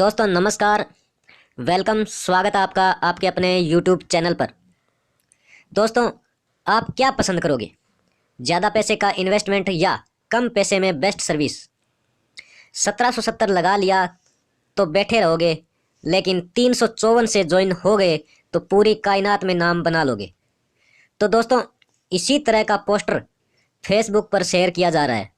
दोस्तों नमस्कार। वेलकम, स्वागत है आपका आपके अपने YouTube चैनल पर। दोस्तों, आप क्या पसंद करोगे, ज़्यादा पैसे का इन्वेस्टमेंट या कम पैसे में बेस्ट सर्विस? 1770 लगा लिया तो बैठे रहोगे, लेकिन 354 से ज्वाइन हो गए तो पूरी कायनात में नाम बना लोगे। तो दोस्तों, इसी तरह का पोस्टर फेसबुक पर शेयर किया जा रहा है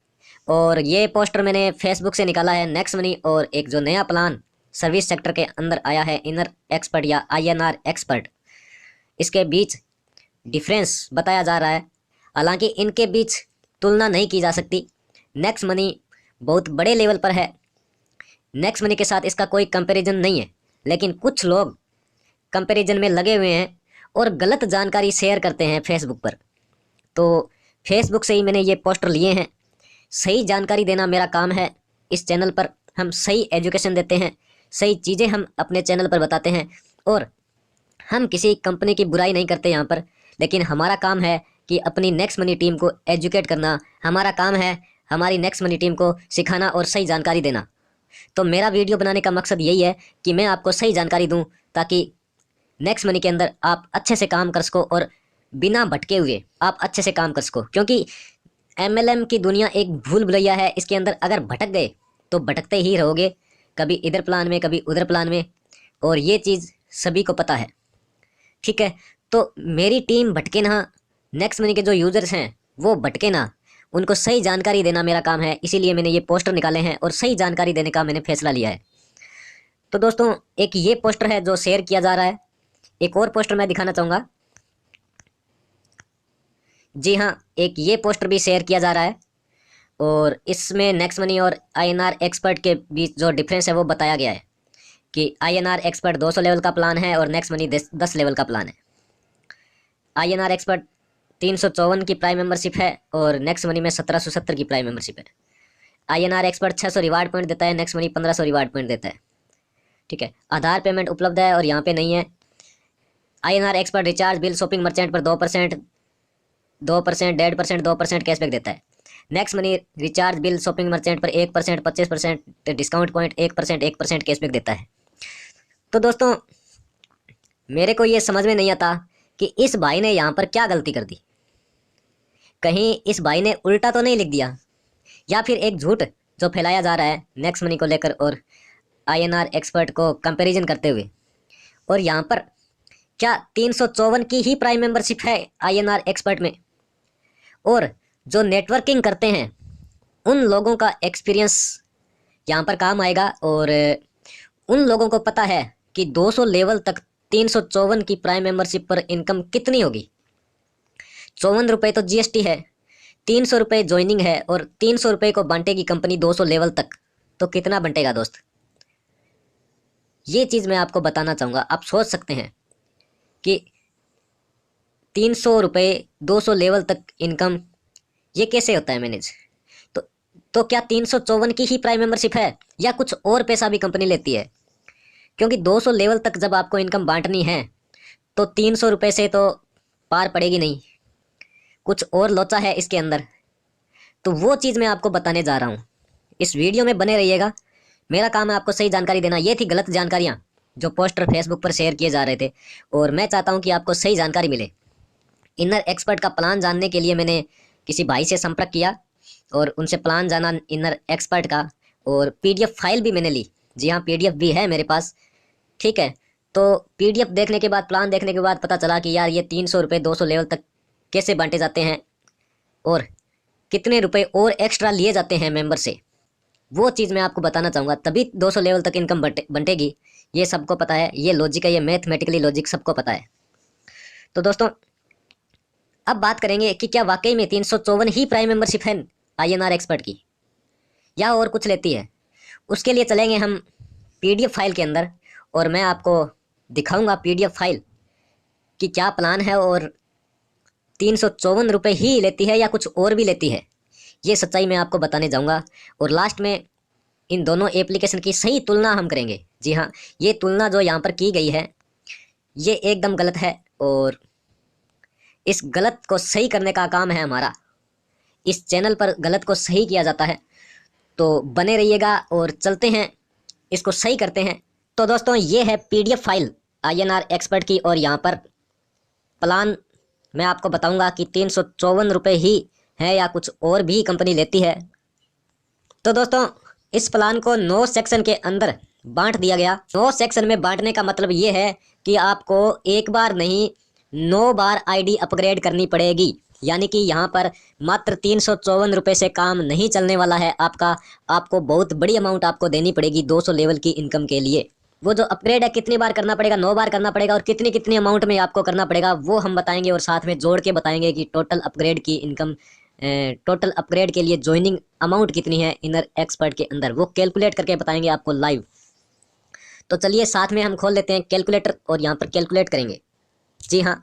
और ये पोस्टर मैंने फेसबुक से निकाला है। नेक्स्ट मनी और एक जो नया प्लान सर्विस सेक्टर के अंदर आया है, इनर एक्सपर्ट या INR एक्सपर्ट, इसके बीच डिफरेंस बताया जा रहा है। हालांकि इनके बीच तुलना नहीं की जा सकती। नेक्स्ट मनी बहुत बड़े लेवल पर है, नेक्स्ट मनी के साथ इसका कोई कंपैरिजन नहीं है। लेकिन कुछ लोग कंपैरिजन में लगे हुए हैं और गलत जानकारी शेयर करते हैं फेसबुक पर। तो फेसबुक से ही मैंने ये पोस्टर लिए हैं। सही जानकारी देना मेरा काम है। इस चैनल पर हम सही एजुकेशन देते हैं, सही चीज़ें हम अपने चैनल पर बताते हैं और हम किसी कंपनी की बुराई नहीं करते यहाँ पर। लेकिन हमारा काम है कि अपनी नेक्स्ट मनी टीम को एजुकेट करना, हमारा काम है हमारी नेक्स्ट मनी टीम को सिखाना और सही जानकारी देना। तो मेरा वीडियो बनाने का मकसद यही है कि मैं आपको सही जानकारी दूँ, ताकि नेक्स्ट मनी के अंदर आप अच्छे से काम कर सको और बिना भटके हुए आप अच्छे से काम कर सको। क्योंकि MLM की दुनिया एक भूल भुलैया है। इसके अंदर अगर भटक गए तो भटकते ही रहोगे, कभी इधर प्लान में कभी उधर प्लान में, और ये चीज़ सभी को पता है। ठीक है, तो मेरी टीम भटके ना, नेक्स्ट मनी के जो यूज़र्स हैं वो भटके ना, उनको सही जानकारी देना मेरा काम है। इसीलिए मैंने ये पोस्टर निकाले हैं और सही जानकारी देने का मैंने फैसला लिया है। तो दोस्तों, एक ये पोस्टर है जो शेयर किया जा रहा है। एक और पोस्टर मैं दिखाना चाहूँगा। जी हाँ, एक ये पोस्टर भी शेयर किया जा रहा है और इसमें नेक्स्ट मनी और INR एक्सपर्ट के बीच जो डिफरेंस है वो बताया गया है कि INR एक्सपर्ट 200 लेवल का प्लान है और नेक्स्ट मनी 10 लेवल का प्लान है। INR एक्सपर्ट 354 की प्राइम मेंबरशिप है और नेक्स्ट मनी में 1770 की प्राइम मेंबरशिप है। INR एक्सपर्ट 600 रिवार्ड पॉइंट देता है, नेक्स्ट मनी 1500 रिवार्ड पॉइंट देता है। ठीक है, आधार पेमेंट उपलब्ध है और यहाँ पे नहीं है। INR expert recharge bill shopping merchant पर 2%, 1.5%, 2% कैशबैक देता है। Next money recharge bill shopping merchant पर 1%, 25% डिस्काउंट पॉइंट, 1% कैशबैक देता है। तो दोस्तों, मेरे को ये समझ में नहीं आता कि इस भाई ने यहाँ पर क्या गलती कर दी। कहीं इस भाई ने उल्टा तो नहीं लिख दिया, या फिर एक झूठ जो फैलाया जा रहा है नेक्स्ट मनी को लेकर और INR एक्सपर्ट को कंपैरिजन करते हुए। और यहाँ पर क्या 354 की ही प्राइम मेंबरशिप है INR एक्सपर्ट में? और जो नेटवर्किंग करते हैं उन लोगों का एक्सपीरियंस यहाँ पर काम आएगा। और उन लोगों को पता है कि 200 लेवल तक 354 की प्राइम मेंबरशिप पर इनकम कितनी होगी। 54 रुपये तो GST है, 300 रुपये ज्वाइनिंग है और 300 रुपये को बांटेगी कंपनी 200 लेवल तक, तो कितना बंटेगा दोस्त? ये चीज़ मैं आपको बताना चाहूँगा। आप सोच सकते हैं कि 300 रुपये 200 लेवल तक इनकम, ये कैसे होता है मैनेज? तो क्या 354 की ही प्राइम मेंबरशिप है या कुछ और पैसा भी कंपनी लेती है? क्योंकि 200 लेवल तक जब आपको इनकम बांटनी है तो 300 रुपये से तो पार पड़ेगी नहीं, कुछ और लोचा है इसके अंदर। तो वो चीज़ मैं आपको बताने जा रहा हूँ। इस वीडियो में बने रहिएगा। मेरा काम है आपको सही जानकारी देना। ये थी गलत जानकारियाँ जो पोस्टर फेसबुक पर शेयर किए जा रहे थे और मैं चाहता हूँ कि आपको सही जानकारी मिले। इनर एक्सपर्ट का प्लान जानने के लिए मैंने किसी भाई से संपर्क किया और उनसे प्लान जाना इनर एक्सपर्ट का, और PDF फाइल भी मैंने ली। जी हाँ, PDF भी है मेरे पास। ठीक है, तो PDF देखने के बाद, प्लान देखने के बाद पता चला कि यार ये 300 रुपये 200 लेवल तक कैसे बांटे जाते हैं और कितने रुपए और एक्स्ट्रा लिए जाते हैं मेंबर से, वो चीज़ मैं आपको बताना चाहूँगा। तभी 200 लेवल तक इनकम बंटेगी। ये सबको पता है, ये लॉजिक है, ये मैथमेटिकली लॉजिक सबको पता है। तो दोस्तों, अब बात करेंगे कि क्या वाकई में 354 ही प्राइम मेंबरशिप है INR एक्सपर्ट की या और कुछ लेती है। उसके लिए चलेंगे हम PDF फाइल के अंदर और मैं आपको दिखाऊंगा PDF फाइल कि क्या प्लान है और 354 रुपये ही लेती है या कुछ और भी लेती है। ये सच्चाई मैं आपको बताने जाऊंगा और लास्ट में इन दोनों एप्लीकेशन की सही तुलना हम करेंगे। जी हाँ, ये तुलना जो यहाँ पर की गई है ये एकदम गलत है और इस गलत को सही करने का काम है हमारा। इस चैनल पर गलत को सही किया जाता है। तो बने रहिएगा और चलते हैं इसको सही करते हैं। तो दोस्तों ये है PDF फाइल INR एक्सपर्ट की, और यहाँ पर प्लान मैं आपको बताऊंगा कि 354 रुपये ही है या कुछ और भी कंपनी लेती है। तो दोस्तों इस प्लान को 9 सेक्शन के अंदर बांट दिया गया। 9 सेक्शन में बांटने का मतलब ये है कि आपको एक बार नहीं 9 बार ID अपग्रेड करनी पड़ेगी। यानी कि यहाँ पर मात्र 354 रुपये से काम नहीं चलने वाला है आपका। आपको बहुत बड़ी अमाउंट आपको देनी पड़ेगी 200 लेवल की इनकम के लिए। वो जो अपग्रेड है कितनी बार करना पड़ेगा, 9 बार करना पड़ेगा, और कितनी कितनी अमाउंट में आपको करना पड़ेगा वो हम बताएंगे, और साथ में जोड़ के बताएंगे कि टोटल अपग्रेड की इनकम, टोटल अपग्रेड के लिए ज्वाइनिंग अमाउंट कितनी है इनर एक्सपर्ट के अंदर, वो कैलकुलेट करके बताएंगे आपको लाइव। तो चलिए साथ में हम खोल लेते हैं कैलकुलेटर और यहाँ पर कैलकुलेट करेंगे। जी हाँ,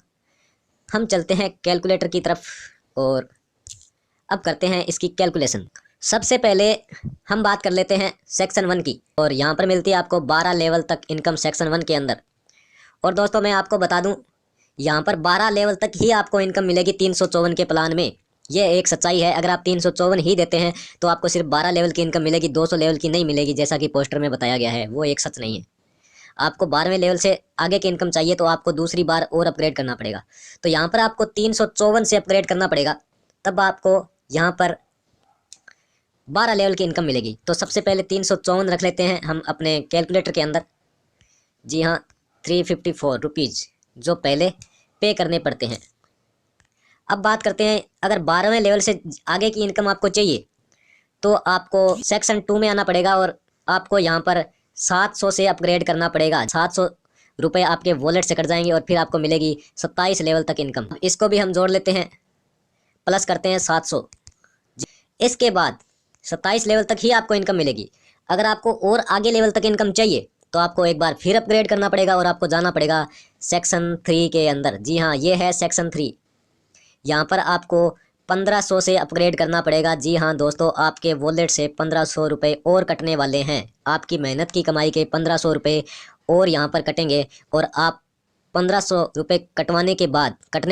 हम चलते हैं कैलकुलेटर की तरफ और अब करते हैं इसकी कैलकुलेशन। सबसे पहले हम बात कर लेते हैं सेक्शन 1 की, और यहाँ पर मिलती है आपको 12 लेवल तक इनकम सेक्शन 1 के अंदर। और दोस्तों मैं आपको बता दूं, यहाँ पर 12 लेवल तक ही आपको इनकम मिलेगी 354 के प्लान में। ये एक सच्चाई है। अगर आप 354 ही देते हैं तो आपको सिर्फ 12 लेवल की इनकम मिलेगी, 200 लेवल की नहीं मिलेगी, जैसा कि पोस्टर में बताया गया है। वो एक सच नहीं है। आपको 12वें लेवल से आगे की इनकम चाहिए तो आपको दूसरी बार और अपग्रेड करना पड़ेगा। तो यहाँ पर आपको 354 से अपग्रेड करना पड़ेगा, तब आपको यहाँ पर 12 लेवल की इनकम मिलेगी। तो सबसे पहले 354 रख लेते हैं हम अपने कैलकुलेटर के अंदर। जी हाँ, 354 रुपीज़ जो पहले पे करने पड़ते हैं। अब बात करते हैं, अगर 12वें लेवल से आगे की इनकम आपको चाहिए तो आपको सेक्शन 2 में आना पड़ेगा, और आपको यहाँ पर 700 से अपग्रेड करना पड़ेगा। 700 रुपये आपके वॉलेट से कट जाएंगे और फिर आपको मिलेगी 27 लेवल तक इनकम। इसको भी हम जोड़ लेते हैं, प्लस करते हैं 700। इसके बाद 27 लेवल तक ही आपको इनकम मिलेगी। अगर आपको और आगे लेवल तक इनकम चाहिए तो आपको एक बार फिर अपग्रेड करना पड़ेगा और आपको जाना पड़ेगा सेक्शन 3 के अंदर। जी हाँ, ये है सेक्शन 3। यहाँ पर आपको 1500 से अपग्रेड करना पड़ेगा। जी हाँ दोस्तों, आपके वॉलेट से 1500 रुपये और कटने वाले हैं। आपकी मेहनत की कमाई के 1500 रुपये और यहाँ पर कटेंगे, और आप 1500 रुपये कटने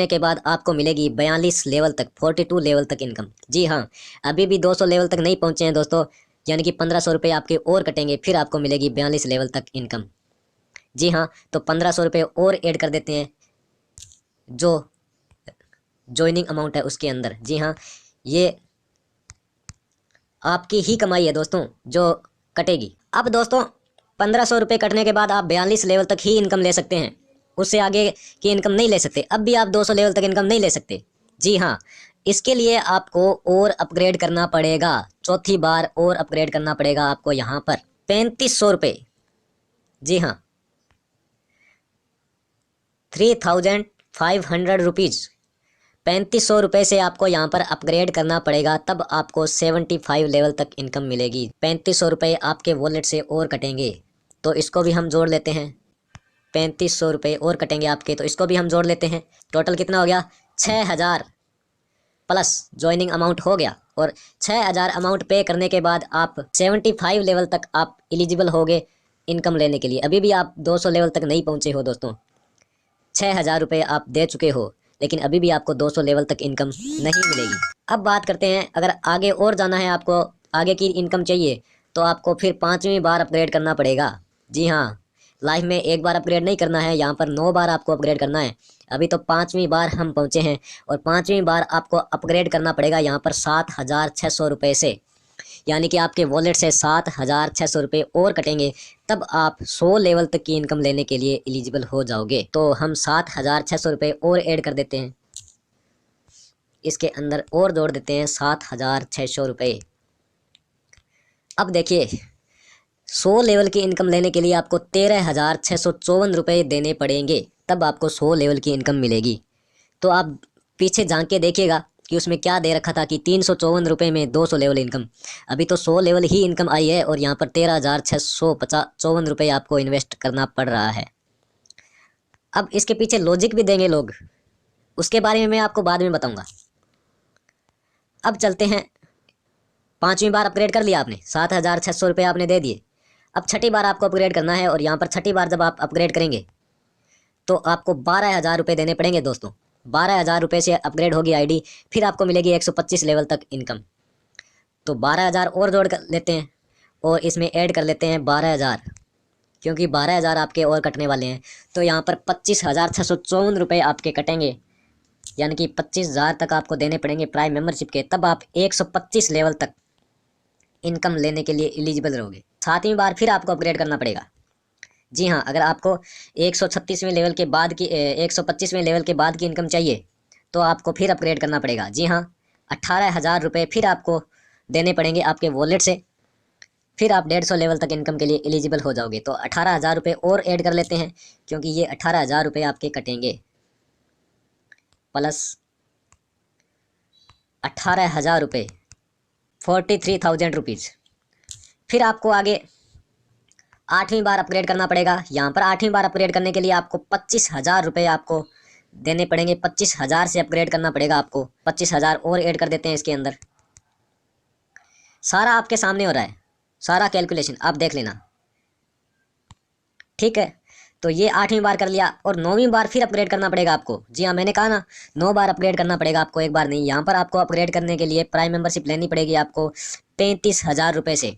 के बाद आपको मिलेगी 42 लेवल तक, 42 लेवल तक इनकम। जी हाँ, अभी भी 200 लेवल तक नहीं पहुँचे हैं दोस्तों, यानी कि 1500 रुपये आपके और कटेंगे, फिर आपको मिलेगी 42 लेवल तक इनकम। जी हाँ, तो 1500 रुपये और ऐड कर देते हैं जो ज्वाइनिंग अमाउंट है उसके अंदर। जी हाँ, ये आपकी ही कमाई है दोस्तों जो कटेगी। अब दोस्तों 1500 रुपये कटने के बाद आप 42 लेवल तक ही इनकम ले सकते हैं, उससे आगे की इनकम नहीं ले सकते। अब भी आप 200 लेवल तक इनकम नहीं ले सकते। जी हाँ, इसके लिए आपको और अपग्रेड करना पड़ेगा, चौथी बार और अपग्रेड करना पड़ेगा आपको यहाँ पर 3500 रुपये। जी हाँ, 3500 रुपीज़, 3500 रुपये से आपको यहाँ पर अपग्रेड करना पड़ेगा, तब आपको 75 लेवल तक इनकम मिलेगी। 3500 रुपये आपके वॉलेट से और कटेंगे, तो इसको भी हम जोड़ लेते हैं। 3500 रुपये और कटेंगे आपके, तो इसको भी हम जोड़ लेते हैं। टोटल कितना हो गया? 6000 प्लस ज्वाइनिंग अमाउंट हो गया, और 6000 अमाउंट पे करने के बाद आप 75 लेवल तक आप एलिजिबल होगे इनकम लेने के लिए। अभी भी आप 200 लेवल तक नहीं पहुँचे हो दोस्तों। 6000 रुपये आप दे चुके हो, लेकिन अभी भी आपको 200 लेवल तक इनकम नहीं मिलेगी। अब बात करते हैं, अगर आगे और जाना है, आपको आगे की इनकम चाहिए, तो आपको फिर 5वीं बार अपग्रेड करना पड़ेगा। जी हाँ, लाइफ में एक बार अपग्रेड नहीं करना है, यहाँ पर 9 बार आपको अपग्रेड करना है। अभी तो 5वीं बार हम पहुँचे हैं, और 5वीं बार आपको अपग्रेड करना पड़ेगा यहाँ पर 7600 रुपये से, यानी कि आपके वॉलेट से 7600 रुपये और कटेंगे, तब आप 100 लेवल तक की इनकम लेने के लिए एलिजिबल हो जाओगे। तो हम 7600 रुपये और ऐड कर देते हैं, इसके अंदर और जोड़ देते हैं 7600 रुपये। अब देखिए, 100 लेवल की इनकम लेने के लिए आपको 13654 रुपये देने पड़ेंगे, तब आपको 100 लेवल की इनकम मिलेगी। तो आप पीछे झांक के देखिएगा कि उसमें क्या दे रखा था कि 354 रुपये में 200 लेवल इनकम। अभी तो 100 लेवल ही इनकम आई है, और यहाँ पर 13654 रुपये आपको इन्वेस्ट करना पड़ रहा है। अब इसके पीछे लॉजिक भी देंगे लोग, उसके बारे में मैं आपको बाद में बताऊंगा। अब चलते हैं, 5वीं बार अपग्रेड कर लिया आपने, 7600 रुपये आपने दे दिए। अब छठी बार आपको अपग्रेड करना है, और यहाँ पर छठी बार जब आप अपग्रेड करेंगे तो आपको 12000 रुपये देने पड़ेंगे दोस्तों। 12000 रुपये से अपग्रेड होगी आईडी, फिर आपको मिलेगी 125 लेवल तक इनकम। तो 12000 और जोड़ कर लेते हैं, और इसमें ऐड कर लेते हैं 12,000, क्योंकि 12,000 आपके और कटने वाले हैं। तो यहाँ पर 25,654 रुपये आपके कटेंगे, यानी कि 25,000 तक आपको देने पड़ेंगे प्राइम मेंबरशिप के, तब आप 125 लेवल तक इनकम लेने के लिए एलिजिबल रहोगे। 7वीं बार फिर आपको अपग्रेड करना पड़ेगा। जी हाँ, अगर आपको 136वें लेवल के बाद की 125वें लेवल के बाद की इनकम चाहिए तो आपको फिर अपग्रेड करना पड़ेगा। जी हाँ, 18,000 रुपये फिर आपको देने पड़ेंगे आपके वॉलेट से, फिर आप 150 लेवल तक इनकम के लिए एलिजिबल हो जाओगे। तो 18,000 रुपये और ऐड कर लेते हैं, क्योंकि ये 18,000 रुपये आपके कटेंगे, प्लस 18,000 रुपये, 43,000 रुपीज़। फिर आपको आगे 8वीं बार अपग्रेड करना पड़ेगा। यहाँ पर 8वीं बार अपग्रेड करने के लिए आपको 25,000 रुपये आपको देने पड़ेंगे। 25,000 से अपग्रेड करना पड़ेगा आपको। 25,000 और ऐड कर देते हैं इसके अंदर। सारा आपके सामने हो रहा है, सारा कैलकुलेशन आप देख लेना, ठीक है। तो ये 8वीं बार कर लिया, और 9वीं बार फिर अपग्रेड करना पड़ेगा आपको। जी हाँ, मैंने कहा ना 9 बार अपग्रेड करना पड़ेगा आपको, एक बार नहीं। यहाँ पर आपको अपग्रेड करने के लिए प्राइम मेंबरशिप लेनी पड़ेगी आपको 35,000 रुपये से।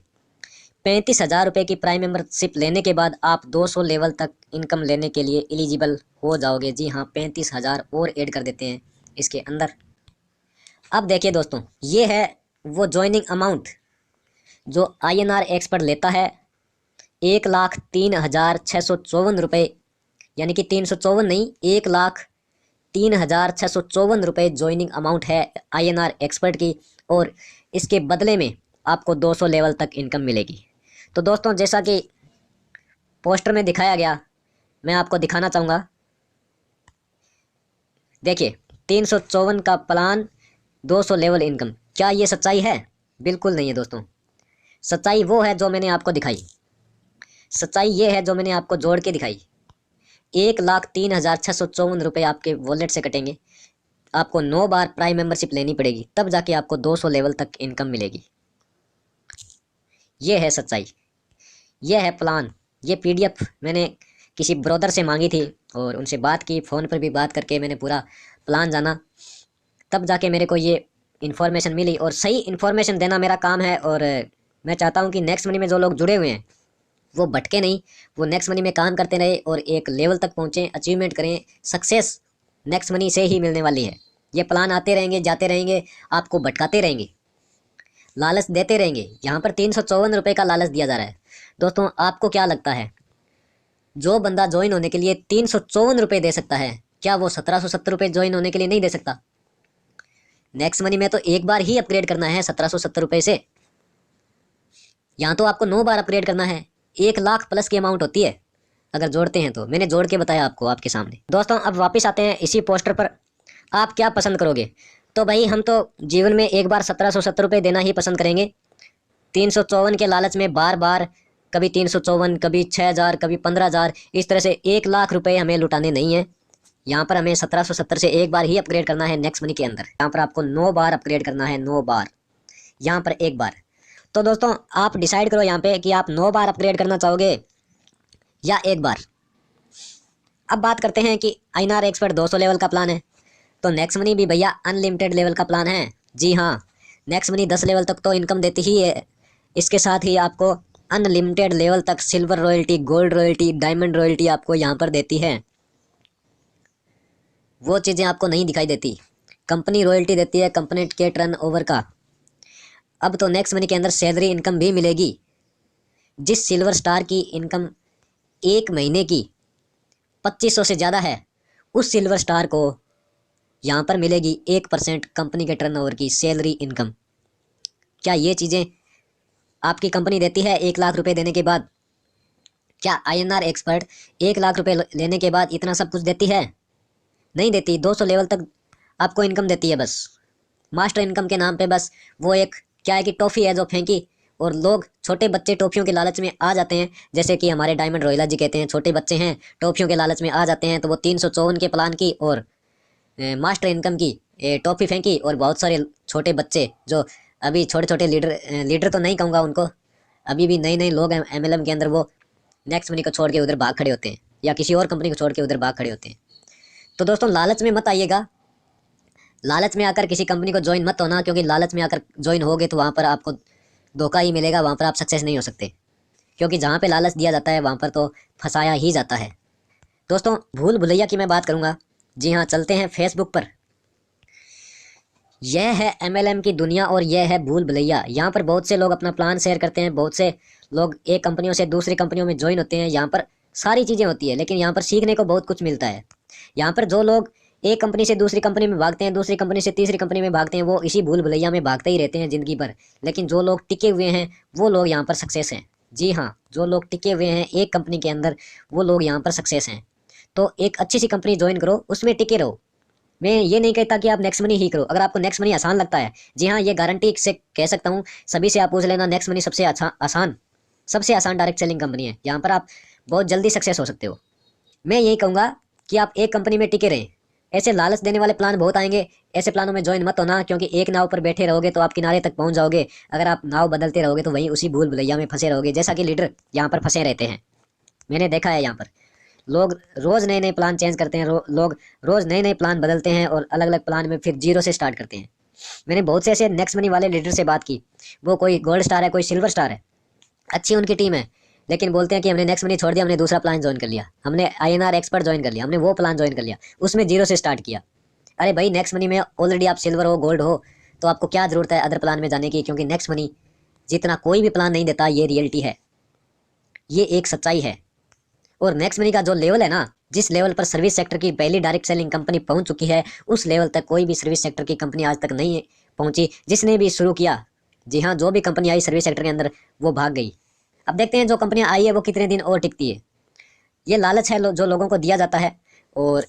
35,000 रुपये की प्राइम मेंबरशिप लेने के बाद आप 200 लेवल तक इनकम लेने के लिए एलिजिबल हो जाओगे। जी हाँ, 35,000 और ऐड कर देते हैं इसके अंदर। अब देखिए दोस्तों, ये है वो ज्वाइनिंग अमाउंट जो INR एक्सपर्ट लेता है, 1,03,654 रुपये, यानी कि 354 नहीं, 1,03,654 रुपये ज्वाइनिंग अमाउंट है INR एक्सपर्ट की, और इसके बदले में आपको 200 लेवल तक इनकम मिलेगी। तो दोस्तों, जैसा कि पोस्टर में दिखाया गया, मैं आपको दिखाना चाहूँगा। देखिए, 354 का प्लान, 200 लेवल इनकम, क्या ये सच्चाई है? बिल्कुल नहीं है दोस्तों। सच्चाई वो है जो मैंने आपको दिखाई। सच्चाई ये है जो मैंने आपको जोड़ के दिखाई। 1,03,654 रुपये आपके वॉलेट से कटेंगे। आपको 9 बार प्राइम मेंबरशिप लेनी पड़ेगी, तब जाके आपको 200 लेवल तक इनकम मिलेगी। ये है सच्चाई, ये है प्लान। ये PDF मैंने किसी ब्रोदर से मांगी थी और उनसे बात की, फ़ोन पर भी बात करके मैंने पूरा प्लान जाना, तब जाके मेरे को ये इन्फॉर्मेशन मिली। और सही इन्फॉर्मेशन देना मेरा काम है, और मैं चाहता हूँ कि नेक्स्ट मनी में जो लोग जुड़े हुए हैं वो भटके नहीं, वो नेक्स्ट मनी में काम करते रहे और एक लेवल तक पहुँचें, अचीवमेंट करें। सक्सेस नेक्स्ट मनी से ही मिलने वाली है। ये प्लान आते रहेंगे, जाते रहेंगे, आपको भटकाते रहेंगे, लालच देते रहेंगे। यहाँ पर 354 रुपये का लालच दिया जा रहा है। दोस्तों, आपको क्या लगता है, जो बंदा ज्वाइन होने के लिए 354 रुपये दे सकता है, क्या वो 1770 रुपये ज्वाइन होने के लिए नहीं दे सकता? नेक्स्ट मनी में तो एक बार ही अपग्रेड करना है 1770 रुपये से। यहाँ तो आपको 9 बार अपग्रेड करना है। 1,00,000 प्लस की अमाउंट होती है अगर जोड़ते हैं तो। मैंने जोड़ के बताया आपको आपके सामने। दोस्तों, अब वापस आते हैं इसी पोस्टर पर। आप क्या पसंद करोगे? तो भाई, हम तो जीवन में एक बार 1770 रुपये देना ही पसंद करेंगे। 354 के लालच में बार बार, कभी 354, कभी 6,000, कभी 15,000, इस तरह से 1,00,000 रुपये हमें लुटाने नहीं है। यहाँ पर हमें 1770 से एक बार ही अपग्रेड करना है नेक्स्ट मनी के अंदर। यहाँ पर आपको 9 बार अपग्रेड करना है, 9 बार, यहाँ पर एक बार। तो दोस्तों, आप डिसाइड करो यहाँ पे कि आप 9 बार अपग्रेड करना चाहोगे या एक बार। अब बात करते हैं कि INR एक्सपर्ट 200 लेवल का प्लान है, तो नेक्स्ट मनी भी भैया अनलिमिटेड लेवल का प्लान है। जी हाँ, नेक्स्ट मनी 10 लेवल तक तो इनकम देती ही है। इसके साथ ही आपको अनलिमिटेड लेवल तक silver royalty, gold royalty, diamond royalty आपको यहाँ पर देती है। वो चीज़ें आपको नहीं दिखाई देती। कंपनी रॉयल्टी देती है कंपनी के टर्नओवर का। अब तो नेक्स्ट मनी के अंदर सैलरी इनकम भी मिलेगी। जिस सिल्वर स्टार की इनकम एक महीने की 2500 से ज़्यादा है, उस सिल्वर स्टार को यहाँ पर मिलेगी 1% कंपनी के टर्नओवर की सैलरी इनकम। क्या ये चीज़ें आपकी कंपनी देती है 1,00,000 रुपये देने के बाद? क्या INR एक्सपर्ट 1,00,000 रुपये लेने के बाद इतना सब कुछ देती है? नहीं देती। 200 लेवल तक आपको इनकम देती है बस, मास्टर इनकम के नाम पे। बस वो एक क्या है कि टॉफ़ी है जो फेंकी, और लोग, छोटे बच्चे टॉफ़ियों के लालच में आ जाते हैं। जैसे कि हमारे डायमंड रोहिला जी कहते हैं, छोटे बच्चे हैं, टॉफ़ियों के लालच में आ जाते हैं। तो वो 354 के प्लान की और मास्टर इनकम की टॉफ़ी फेंकी, और बहुत सारे छोटे बच्चे जो अभी छोटे छोटे लीडर तो नहीं कहूँगा उनको, अभी भी नए नए लोग हैं MLM के अंदर, वो नेक्स्ट मनी को छोड़ के उधर भाग खड़े होते हैं, या किसी और कंपनी को छोड़ के उधर भाग खड़े होते हैं। तो दोस्तों, लालच में मत आइएगा। लालच में आकर किसी कंपनी को ज्वाइन मत होना, क्योंकि लालच में आकर ज्वाइन होगे तो वहाँ पर आपको धोखा ही मिलेगा, वहाँ पर आप सक्सेस नहीं हो सकते, क्योंकि जहाँ पे लालच दिया जाता है वहाँ पर तो फंसाया ही जाता है। दोस्तों, भूल भुलैया की मैं बात करूँगा। जी हाँ, चलते हैं फेसबुक पर। यह है MLM की दुनिया और यह है भूल भुलैया। यहाँ पर बहुत से लोग अपना प्लान शेयर करते हैं, बहुत से लोग एक कंपनियों से दूसरी कंपनियों में ज्वाइन होते हैं। यहाँ पर सारी चीज़ें होती है, लेकिन यहाँ पर सीखने को बहुत कुछ मिलता है। यहाँ पर जो लोग एक कंपनी से दूसरी कंपनी में भागते हैं, दूसरी कंपनी से तीसरी कंपनी में भागते हैं, वो इसी भूल भुलैया में भागते ही रहते हैं ज़िंदगी भर। लेकिन जो लोग टिके हुए हैं वो लोग यहाँ पर सक्सेस हैं। जी हाँ, जो लोग टिके हुए हैं एक कंपनी के अंदर वो लोग यहाँ पर सक्सेस हैं। तो एक अच्छी सी कंपनी ज्वाइन करो, उसमें टिके रहो। मैं ये नहीं कहता कि आप नेक्स्ट मनी ही करो, अगर आपको नेक्स्ट मनी आसान लगता है। जी हाँ, ये गारंटी से कह सकता हूँ, सभी से आप पूछ लेना, नेक्स्ट मनी सबसे सबसे आसान डायरेक्ट सेलिंग कंपनी है। यहाँ पर आप बहुत जल्दी सक्सेस हो सकते हो। मैं यही कहूँगा कि आप एक कंपनी में टिके रहें। ऐसे लालच देने वाले प्लान बहुत आएंगे, ऐसे प्लानों में ज्वाइन मत होना, क्योंकि एक नाव पर बैठे रहोगे तो आप किनारे तक पहुंच जाओगे। अगर आप नाव बदलते रहोगे तो वहीं उसी भूल भुलैया में फंसे रहोगे, जैसा कि लीडर यहाँ पर फंसे रहते हैं। मैंने देखा है यहाँ पर लोग रोज नए नए प्लान चेंज करते हैं, लोग रोज नए नए प्लान बदलते हैं और अलग अलग प्लान में फिर जीरो से स्टार्ट करते हैं। मैंने बहुत से ऐसे नेक्स्ट मनी वाले लीडर से बात की, वो कोई गोल्ड स्टार है, कोई सिल्वर स्टार है, अच्छी उनकी टीम है, लेकिन बोलते हैं कि हमने नेक्स्ट मनी छोड़ दिया, हमने दूसरा प्लान ज्वाइन कर लिया, हमने INR एक्सपर्ट ज्वाइन कर लिया, हमने वो प्लान ज्वाइन कर लिया, उसमें जीरो से स्टार्ट किया। अरे भाई, नेक्स्ट मनी में ऑलरेडी आप सिल्वर हो, गोल्ड हो, तो आपको क्या जरूरत है अदर प्लान में जाने की? क्योंकि नेक्स्ट मनी जितना कोई भी प्लान नहीं देता, ये रियलिटी है, ये एक सच्चाई है। और नेक्स्ट मनी का जो लेवल है ना, जिस लेवल पर सर्विस सेक्टर की पहली डायरेक्ट सेलिंग कंपनी पहुंच चुकी है, उस लेवल तक कोई भी सर्विस सेक्टर की कंपनी आज तक नहीं पहुंची। जिसने भी शुरू किया, जी हाँ, जो भी कंपनी आई सर्विस सेक्टर के अंदर, वो भाग गई। अब देखते हैं जो कंपनियां आई है वो कितने दिन और टिकती है। ये लालच है जो लोगों को दिया जाता है। और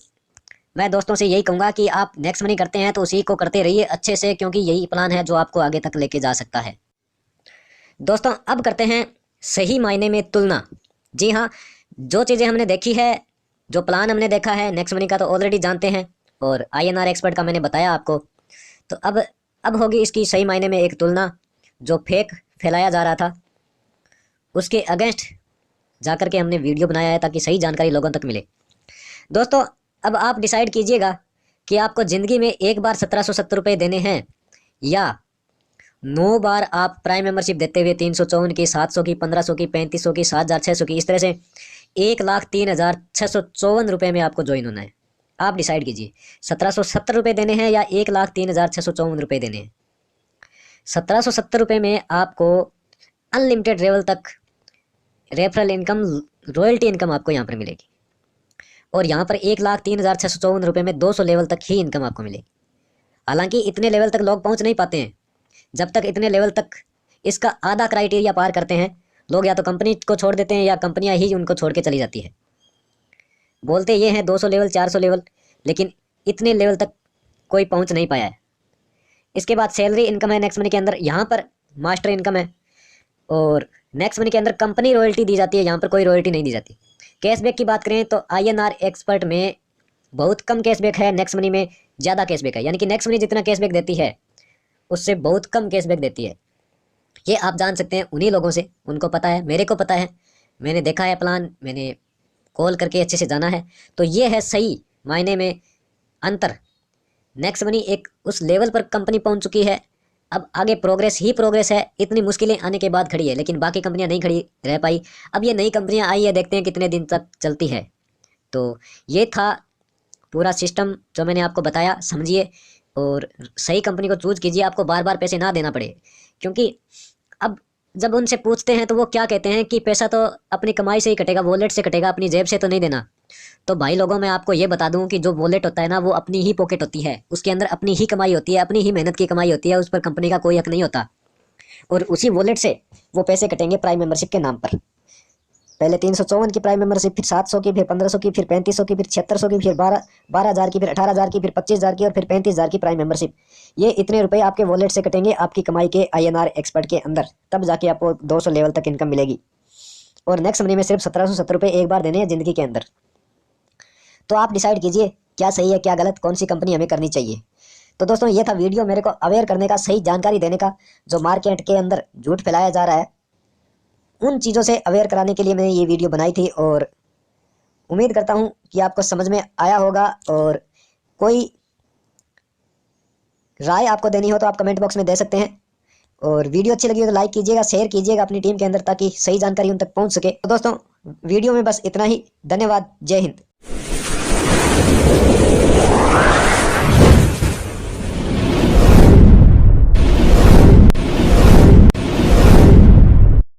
मैं दोस्तों से यही कहूँगा कि आप नेक्स्ट मनी करते हैं तो उसी को करते रहिए अच्छे से, क्योंकि यही प्लान है जो आपको आगे तक लेके जा सकता है। दोस्तों, अब करते हैं सही मायने में तुलना। जी हाँ, जो चीज़ें हमने देखी है, जो प्लान हमने देखा है नेक्स्ट मनी का, तो ऑलरेडी जानते हैं, और INR एक्सपर्ट का मैंने बताया आपको। तो अब होगी इसकी सही मायने में एक तुलना। जो फेक फैलाया जा रहा था उसके अगेंस्ट जाकर के हमने वीडियो बनाया है, ताकि सही जानकारी लोगों तक मिले। दोस्तों, अब आप डिसाइड कीजिएगा कि आपको ज़िंदगी में एक बार 1770 रुपये देने हैं, या 9 बार आप प्राइम मेंबरशिप देते हुए 354 की, 700 की, 1500 की, 3500 की, 7600 की, इस तरह से 1,03,654 में आपको ज्वाइन होना है। आप डिसाइड कीजिए, 1770 रुपये देने हैं या 1,03,654 देने हैं। 1770 में आपको अनलिमिटेड लेवल तक रेफरल इनकम, रॉयल्टी इनकम आपको यहाँ पर मिलेगी। और यहाँ पर 1,03,654 में 200 लेवल तक ही इनकम आपको मिलेगी। हालांकि इतने लेवल तक लोग पहुँच नहीं पाते हैं। जब तक इतने लेवल तक इसका आधा क्राइटेरिया पार करते हैं, लोग या तो कंपनी को छोड़ देते हैं या कंपनियां ही उनको छोड़ के चली जाती है। बोलते ये हैं 200 लेवल, 400 लेवल, लेकिन इतने लेवल तक कोई पहुंच नहीं पाया है। इसके बाद सैलरी इनकम है नेक्स्ट मनी के अंदर, यहाँ पर मास्टर इनकम है। और नेक्स्ट मनी के अंदर कंपनी रॉयल्टी दी जाती है, यहाँ पर कोई रॉयल्टी नहीं दी जाती। कैशबैक की बात करें तो INR एक्सपर्ट में बहुत कम कैशबैक है, नेक्स्ट मनी में ज़्यादा कैशबैक है। यानी कि नेक्स्ट मनी जितना कैशबैक देती है उससे बहुत कम कैशबैक देती है। ये आप जान सकते हैं उन्हीं लोगों से, उनको पता है, मेरे को पता है, मैंने देखा है प्लान, मैंने कॉल करके अच्छे से जाना है। तो ये है सही मायने में अंतर। नेक्स्ट मनी एक उस लेवल पर कंपनी पहुंच चुकी है, अब आगे प्रोग्रेस ही प्रोग्रेस है। इतनी मुश्किलें आने के बाद खड़ी है, लेकिन बाकी कंपनियां नहीं खड़ी रह पाई। अब ये नई कंपनियां आई है, देखते हैं कितने दिन तक चलती है। तो ये था पूरा सिस्टम जो मैंने आपको बताया, समझिए और सही कंपनी को चूज कीजिए। आपको बार बार पैसे ना देना पड़े, क्योंकि अब जब उनसे पूछते हैं तो वो क्या कहते हैं कि पैसा तो अपनी कमाई से ही कटेगा, वॉलेट से कटेगा, अपनी जेब से तो नहीं देना। तो भाई लोगों, मैं आपको ये बता दूं कि जो वॉलेट होता है ना, वो अपनी ही पॉकेट होती है, उसके अंदर अपनी ही कमाई होती है, अपनी ही मेहनत की कमाई होती है, उस पर कंपनी का कोई हक नहीं होता। और उसी वॉलेट से वो पैसे कटेंगे प्राइम मेंबरशिप के नाम पर। पहले 354 की प्राइम मेंबरशिप, फिर 700 की, फिर 1500 की, फिर 3500 की, फिर 7600 की, फिर 12,000 की, फिर 18,000 की, फिर 25,000 की, और फिर 35,000 की प्राइम मेंबरशिप। ये इतने रुपए आपके वॉलेट से कटेंगे आपकी कमाई के INR एक्सपर्ट के अंदर, तब जाके आपको 200 लेवल तक इनकम मिलेगी। और नेक्स्ट मनी में सिर्फ 1770 एक बार देने हैं ज़िंदगी के अंदर। तो आप डिसाइड कीजिए क्या सही है क्या गलत, कौन सी कंपनी हमें करनी चाहिए। तो दोस्तों, ये था वीडियो मेरे को अवेयर करने का, सही जानकारी देने का। जो मार्केट के अंदर झूठ फैलाया जा रहा है, उन चीज़ों से अवेयर कराने के लिए मैंने ये वीडियो बनाई थी। और उम्मीद करता हूँ कि आपको समझ में आया होगा। और कोई राय आपको देनी हो तो आप कमेंट बॉक्स में दे सकते हैं। और वीडियो अच्छी लगी हो तो लाइक कीजिएगा, शेयर कीजिएगा अपनी टीम के अंदर ताकि सही जानकारी उन तक पहुंच सके। तो दोस्तों वीडियो में बस इतना ही। धन्यवाद। जय हिंद।